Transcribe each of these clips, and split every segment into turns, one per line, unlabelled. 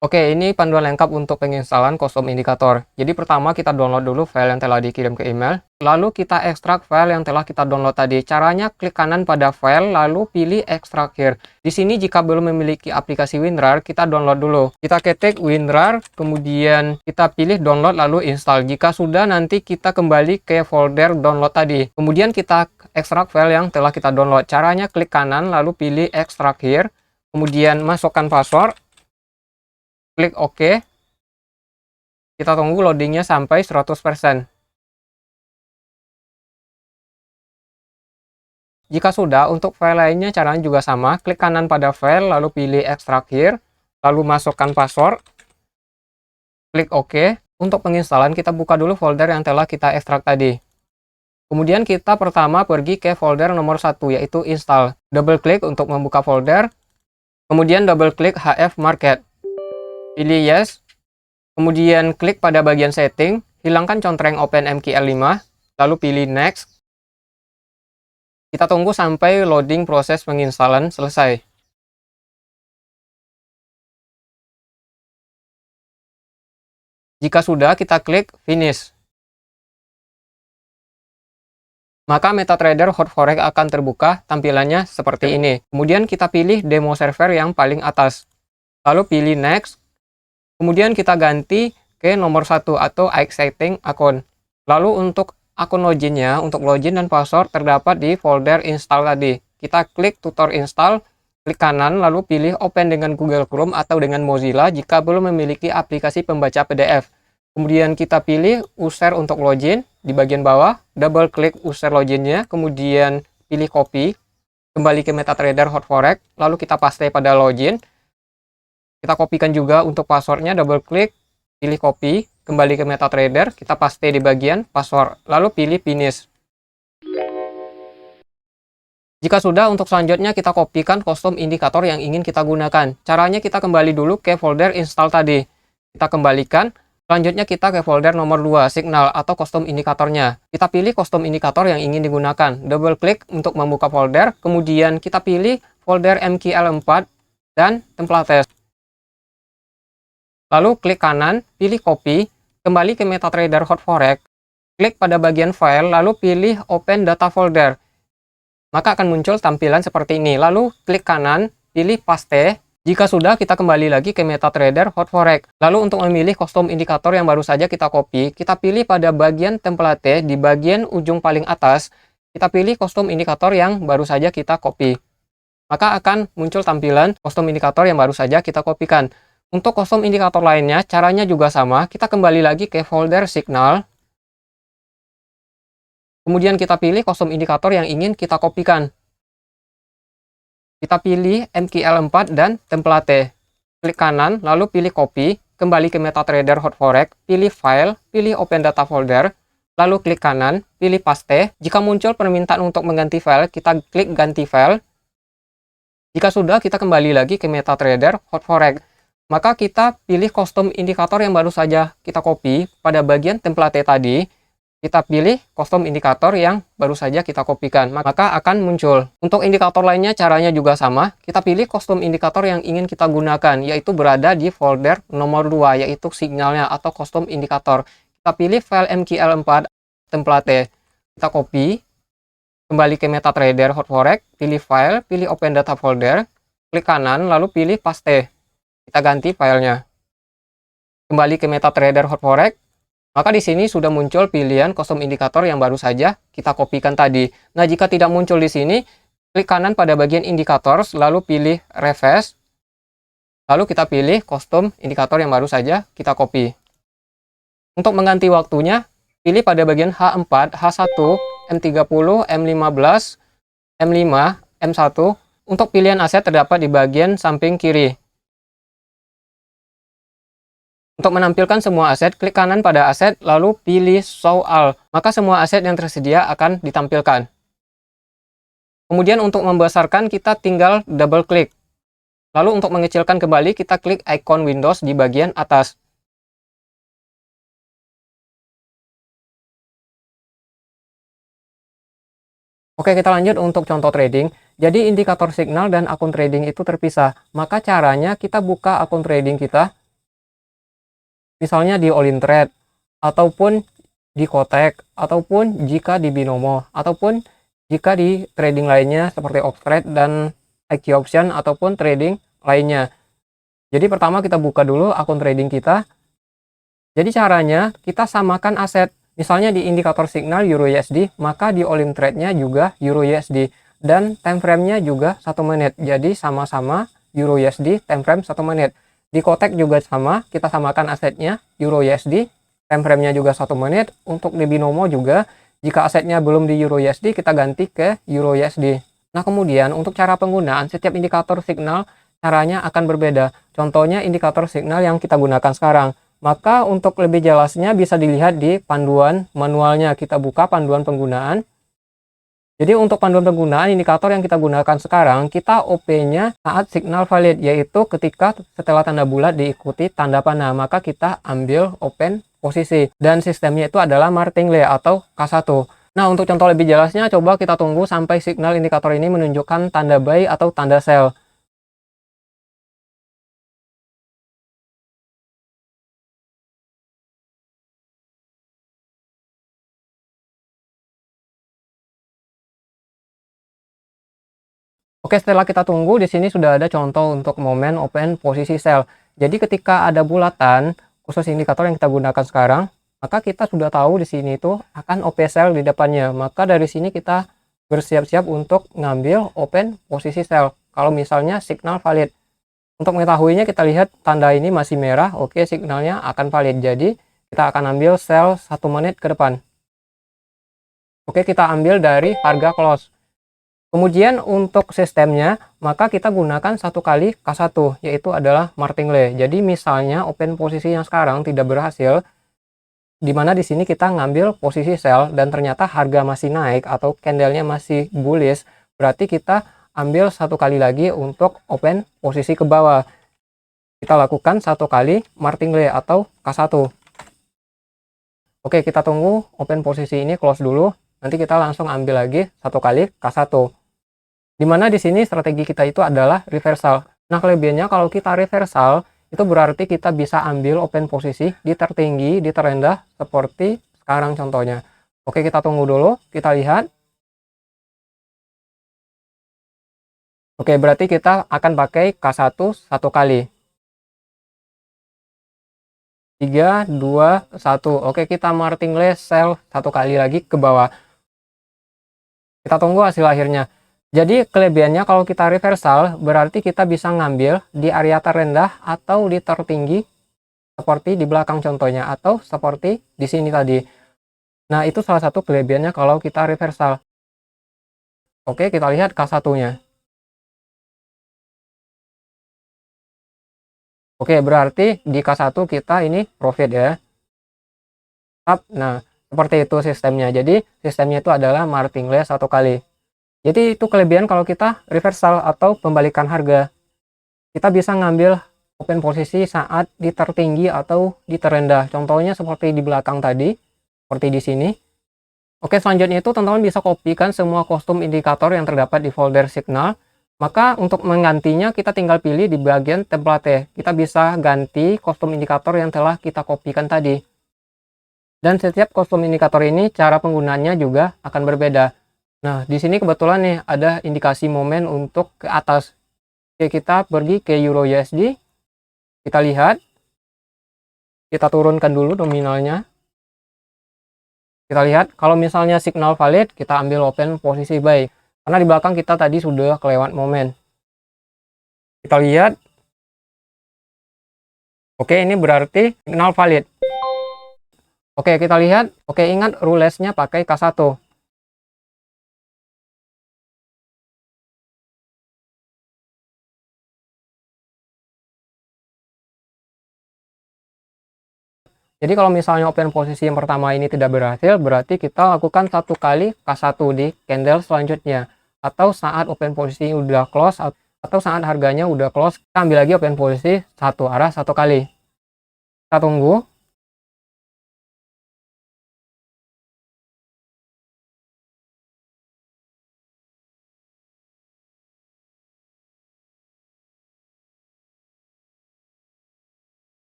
Oke, ini panduan lengkap untuk penginstalan kostum indikator. Jadi pertama kita download dulu file yang telah dikirim ke email, lalu kita ekstrak file yang telah kita download tadi. Caranya klik kanan pada file, lalu pilih ekstrak here. Di sini jika belum memiliki aplikasi WinRAR, kita download dulu. Kita ketik WinRAR, kemudian kita pilih download lalu install. Jika sudah, nanti kita kembali ke folder download tadi. Kemudian kita ekstrak file yang telah kita download. Caranya klik kanan, lalu pilih ekstrak here, kemudian masukkan password. Klik OK, kita tunggu loadingnya sampai 100%. Jika sudah, untuk file lainnya caranya juga sama, klik kanan pada file, lalu pilih extract here, lalu masukkan password, klik OK. Untuk penginstalan, kita buka dulu folder yang telah kita ekstrak tadi. Kemudian kita pertama pergi ke folder nomor 1, yaitu install. Double klik untuk membuka folder, kemudian double klik HF Market. Pilih yes, kemudian klik pada bagian setting, hilangkan contreng OpenMKL5, lalu pilih next. Kita tunggu sampai loading proses penginstalan selesai. Jika sudah, kita klik finish. Maka MetaTrader Hot Forex akan terbuka, tampilannya seperti ini. Kemudian kita pilih demo server yang paling atas. Lalu pilih next. Kemudian kita ganti ke nomor 1 atau exciting akun. Lalu untuk akun loginnya, untuk login dan password terdapat di folder install tadi. Kita klik tutor install, klik kanan, lalu pilih open dengan Google Chrome atau dengan Mozilla jika belum memiliki aplikasi pembaca PDF. Kemudian kita pilih user untuk login di bagian bawah, double klik user loginnya, kemudian pilih copy, kembali ke MetaTrader Hot Forex, lalu kita paste pada login. Kita kopikan juga untuk passwordnya, double klik, pilih copy, kembali ke MetaTrader, kita paste di bagian password, lalu pilih finish. Jika sudah, untuk selanjutnya kita kopikan kostum indikator yang ingin kita gunakan. Caranya kita kembali dulu ke folder install tadi. Kita kembalikan. Selanjutnya kita ke folder nomor 2, signal atau kostum indikatornya. Kita pilih kostum indikator yang ingin digunakan. Double klik untuk membuka folder, kemudian kita pilih folder MKL4 dan template. Lalu klik kanan, pilih copy, kembali ke MetaTrader Hot Forex, klik pada bagian file, lalu pilih open data folder. Maka akan muncul tampilan seperti ini. Lalu klik kanan, pilih paste. Jika sudah, kita kembali lagi ke MetaTrader Hot Forex. Lalu untuk memilih kostum indikator yang baru saja kita copy, kita pilih pada bagian template di bagian ujung paling atas. Kita pilih kostum indikator yang baru saja kita copy. Maka akan muncul tampilan kostum indikator yang baru saja kita kopikan. Untuk kostum indikator lainnya, caranya juga sama. Kita kembali lagi ke folder signal. Kemudian kita pilih kostum indikator yang ingin kita kopikan. Kita pilih MKL4 dan template. Klik kanan, lalu pilih copy, kembali ke MetaTrader Hot Forex, pilih file, pilih open data folder, lalu klik kanan, pilih paste. Jika muncul permintaan untuk mengganti file, kita klik ganti file. Jika sudah, kita kembali lagi ke MetaTrader Hot Forex. Maka kita pilih kostum indikator yang baru saja kita copy pada bagian template tadi. Kita pilih kostum indikator yang baru saja kita kopikan, maka akan muncul. Untuk indikator lainnya caranya juga sama. Kita pilih kostum indikator yang ingin kita gunakan, yaitu berada di folder nomor 2, yaitu signalnya atau kostum indikator. Kita pilih file MKL4 template. Kita copy, kembali ke MetaTrader Hot Forex, pilih file, pilih open data folder, klik kanan, lalu pilih paste. Kita ganti filenya. Kembali ke MetaTrader Hot Forex. Maka di sini sudah muncul pilihan kostum indikator yang baru saja kita kopikan tadi. Nah, jika tidak muncul di sini, klik kanan pada bagian indicators, lalu pilih refresh. Lalu kita pilih kostum indikator yang baru saja kita copy. Untuk mengganti waktunya, pilih pada bagian H4, H1, M30, M15, M5, M1. Untuk pilihan aset terdapat di bagian samping kiri. Untuk menampilkan semua aset, klik kanan pada aset, lalu pilih Show All. Maka semua aset yang tersedia akan ditampilkan. Kemudian untuk membesarkan, kita tinggal double klik. Lalu untuk mengecilkan kembali, kita klik icon Windows di bagian atas. Oke, kita lanjut untuk contoh trading. Jadi indikator signal dan akun trading itu terpisah. Maka caranya kita buka akun trading kita. misalnya di all in trade, ataupun di Kotek, ataupun jika di Binomo, ataupun jika di trading lainnya seperti Oxtrade dan IQ Option ataupun trading lainnya. Jadi pertama kita buka dulu akun trading kita. Jadi caranya kita samakan aset. Misalnya di indikator signal Euro USD, maka di all in trade-nya juga Euro USD dan time frame-nya juga 1 menit. Jadi sama-sama Euro USD time frame 1 menit. Di Kotek juga sama, kita samakan asetnya Euro USD, time frame-nya juga 1 menit. Untuk di Binomo juga, jika asetnya belum di Euro USD, kita ganti ke Euro USD. Nah, kemudian untuk cara penggunaan setiap indikator signal caranya akan berbeda. Contohnya indikator signal yang kita gunakan sekarang. Maka untuk lebih jelasnya bisa dilihat di panduan manualnya. Kita buka panduan penggunaan. Jadi untuk panduan penggunaan indikator yang kita gunakan sekarang, kita OP-nya saat signal valid, yaitu ketika setelah tanda bulat diikuti tanda panah, maka kita ambil open posisi. Dan sistemnya itu adalah martingale atau K1. Nah, untuk contoh lebih jelasnya, coba kita tunggu sampai signal indikator ini menunjukkan tanda buy atau tanda sell. Oke, setelah kita tunggu, di sini sudah ada contoh untuk momen open posisi sell. Jadi ketika ada bulatan, khusus indikator yang kita gunakan sekarang, maka kita sudah tahu di sini itu akan OP sell di depannya. Maka dari sini kita bersiap-siap untuk ngambil open posisi sell. Kalau misalnya signal valid. Untuk mengetahuinya kita lihat tanda ini masih merah, oke signalnya akan valid. Jadi kita akan ambil sell 1 menit ke depan. Oke, kita ambil dari harga close. Kemudian untuk sistemnya, maka kita gunakan 1 kali K1, yaitu adalah martingale. Jadi misalnya open posisi yang sekarang tidak berhasil, di mana di sini kita ngambil posisi sell dan ternyata harga masih naik atau candlenya masih bullish, berarti kita ambil 1 kali lagi untuk open posisi ke bawah. Kita lakukan 1 kali martingale atau K1. Oke, kita tunggu open posisi ini close dulu. Nanti kita langsung ambil lagi 1 kali K1. Dimana di sini strategi kita itu adalah reversal. Nah, kelebihannya kalau kita reversal, itu berarti kita bisa ambil open posisi di tertinggi, di terendah, seperti sekarang contohnya. Oke, kita tunggu dulu, kita lihat. Oke, berarti kita akan pakai K1 1 kali. 3, 2, 1. Oke, kita martingale sell 1 kali lagi ke bawah. Kita tunggu hasil akhirnya. Jadi kelebihannya kalau kita reversal berarti kita bisa ngambil di area terendah atau di tertinggi seperti di belakang contohnya atau seperti di sini tadi. Nah, itu salah satu kelebihannya kalau kita reversal. Oke, kita lihat K1-nya. Oke, berarti di K1 kita ini profit ya. Nah, seperti itu sistemnya. Jadi sistemnya itu adalah martingale 1 kali. Jadi itu kelebihan kalau kita reversal atau pembalikan harga. Kita bisa ngambil open posisi saat di tertinggi atau di terendah. Contohnya seperti di belakang tadi, seperti di sini. Oke, selanjutnya itu teman-teman bisa kopikan semua kostum indikator yang terdapat di folder signal. Maka untuk menggantinya kita tinggal pilih di bagian template. Kita bisa ganti kostum indikator yang telah kita kopikan tadi. Dan setiap kostum indikator ini cara penggunaannya juga akan berbeda. Nah, di sini kebetulan nih ada indikasi momen untuk ke atas. Oke, kita pergi ke Euro USD. Kita lihat. Kita turunkan dulu nominalnya. Kita lihat kalau misalnya signal valid, kita ambil open posisi buy. Karena di belakang kita tadi sudah kelewat momen. Kita lihat. Oke, ini berarti signal valid. Oke, kita lihat. Oke, ingat rulesnya pakai K1. Jadi kalau misalnya open posisi yang pertama ini tidak berhasil, berarti kita lakukan 1 kali K1 di candle selanjutnya. Atau saat open posisi udah close, atau saat harganya udah close, kita ambil lagi open posisi satu arah 1 kali. Kita tunggu.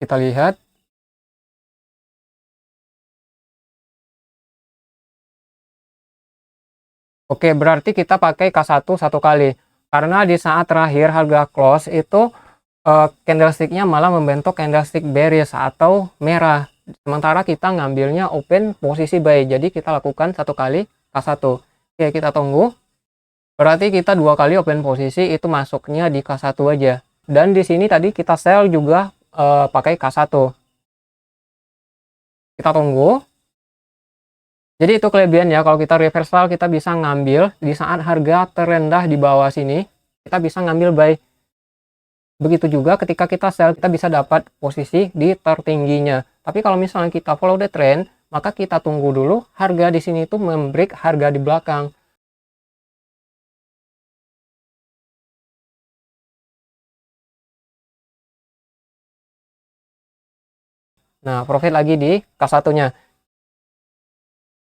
Kita lihat. Oke, berarti kita pakai K1 satu kali. Karena di saat terakhir harga close itu candlestick-nya malah membentuk candlestick bearish atau merah. Sementara kita ngambilnya open posisi buy. Jadi kita lakukan satu kali K1. Oke, kita tunggu. Berarti kita dua kali open posisi itu masuknya di K1 aja. Dan di sini tadi kita sell juga pakai K1. Kita tunggu. Jadi itu kelebihannya, kalau kita reversal kita bisa ngambil di saat harga terendah di bawah sini, kita bisa ngambil buy. Begitu juga ketika kita sell, kita bisa dapat posisi di tertingginya. Tapi kalau misalnya kita follow the trend, maka kita tunggu dulu harga di sini itu membreak harga di belakang. Nah, profit lagi di K1-nya.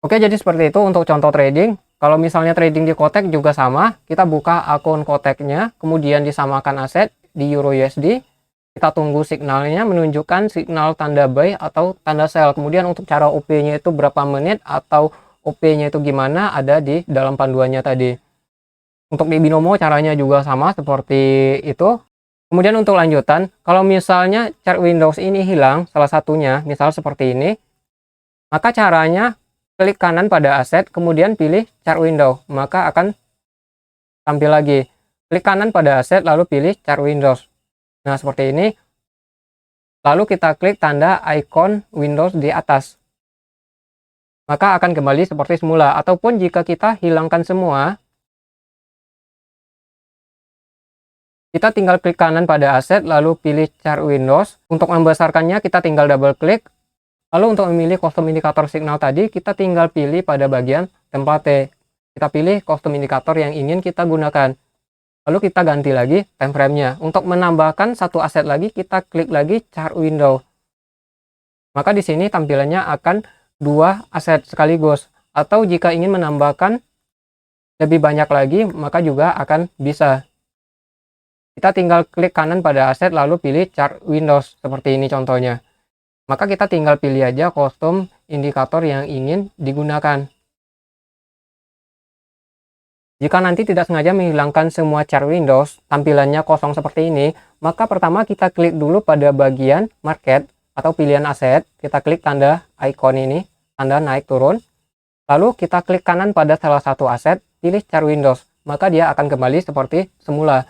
Oke, jadi seperti itu untuk contoh trading. Kalau misalnya trading di Kotek juga sama, kita buka akun Koteknya, kemudian disamakan aset di Euro USD. Kita tunggu signalnya menunjukkan signal tanda buy atau tanda sell. Kemudian untuk cara OP-nya itu berapa menit atau OP-nya itu gimana ada di dalam panduannya tadi. Untuk di Binomo caranya juga sama seperti itu. Kemudian untuk lanjutan, kalau misalnya chart Windows ini hilang salah satunya, misal seperti ini, maka caranya klik kanan pada aset, kemudian pilih chart window, maka akan tampil lagi. Klik kanan pada aset, lalu pilih chart windows. Nah, seperti ini. Lalu kita klik tanda icon Windows di atas. Maka akan kembali seperti semula. Ataupun jika kita hilangkan semua, kita tinggal klik kanan pada aset, lalu pilih chart windows. Untuk membesarkannya, kita tinggal double klik. Lalu untuk memilih custom indikator signal tadi, kita tinggal pilih pada bagian template. Kita pilih custom indikator yang ingin kita gunakan. Lalu kita ganti lagi time frame-nya. Untuk menambahkan satu aset lagi, kita klik lagi chart window. Maka di sini tampilannya akan dua aset sekaligus. Atau jika ingin menambahkan lebih banyak lagi, maka juga akan bisa. Kita tinggal klik kanan pada aset, lalu pilih chart windows. Seperti ini contohnya. Maka kita tinggal pilih aja custom indikator yang ingin digunakan. Jika nanti tidak sengaja menghilangkan semua chart Windows, tampilannya kosong seperti ini, maka pertama kita klik dulu pada bagian market atau pilihan aset, kita klik tanda icon ini, tanda naik turun, lalu kita klik kanan pada salah satu aset, pilih chart Windows, maka dia akan kembali seperti semula.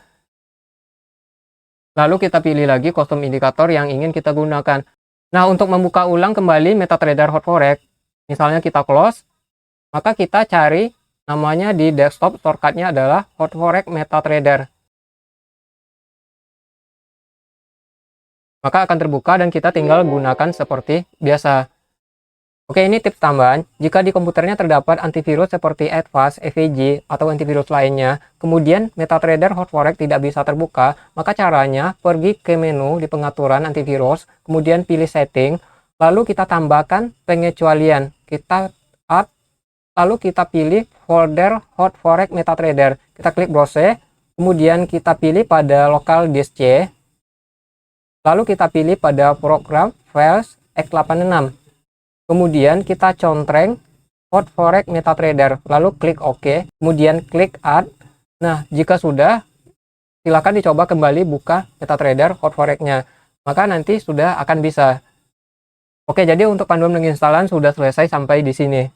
Lalu kita pilih lagi custom indikator yang ingin kita gunakan. Nah, untuk membuka ulang kembali MetaTrader Hot Forex, misalnya kita close, maka kita cari namanya di desktop, shortcut-nya adalah Hot Forex MetaTrader. Maka akan terbuka dan kita tinggal gunakan seperti biasa. Oke, ini tips tambahan. Jika di komputernya terdapat antivirus seperti Avast, EVG, atau antivirus lainnya, kemudian MetaTrader Hot Forex tidak bisa terbuka, maka caranya pergi ke menu di pengaturan antivirus, kemudian pilih setting, lalu kita tambahkan pengecualian. Kita add, lalu kita pilih folder Hot Forex MetaTrader. Kita klik browse, kemudian kita pilih pada local disk C, lalu kita pilih pada program files x86. Kemudian kita contreng Hot Forex MetaTrader, lalu klik OK, kemudian klik Add. Nah, jika sudah, silakan dicoba kembali buka MetaTrader Hot Forex-nya. Maka nanti sudah akan bisa. Oke, jadi untuk panduan penginstalan sudah selesai sampai di sini.